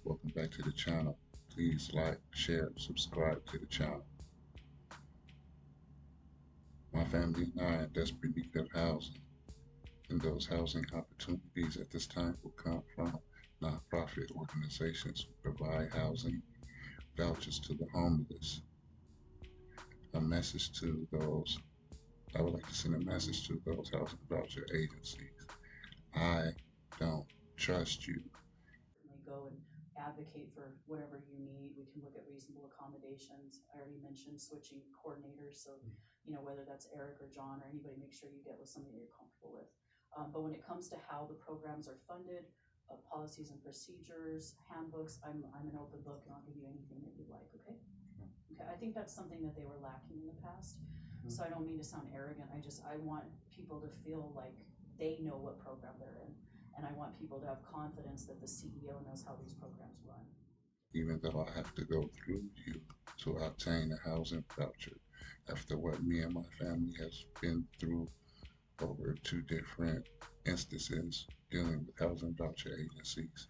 Welcome back to the channel. Please like, share, subscribe to the channel. My family and I are in desperate need of housing, and those housing opportunities at this time will come from nonprofit organizations who provide housing vouchers to the homeless. A message to those, I would like to send a message to those housing voucher agencies. I don't trust you. Certainly go and advocate for whatever you need. We can look at reasonable accommodations. I already mentioned switching coordinators, so whether that's Eric or John or anybody, make sure you get with somebody you're comfortable with. But when it comes to how the programs are funded, policies and procedures, handbooks, I'm an open book, and I'll give you anything that you like. Okay. I think that's something that they were lacking in the past. So I don't mean to sound arrogant. I want people to feel like they know what program they're in. And I want people to have confidence that the CEO knows how these programs run. Even though I have to go through you to obtain a housing voucher, after what me and my family has been through over 2 different instances dealing with housing voucher agencies,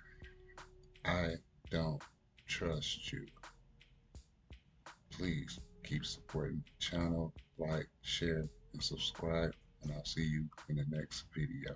I don't trust you. Please keep supporting the channel, like, share, and subscribe, and I'll see you in the next video.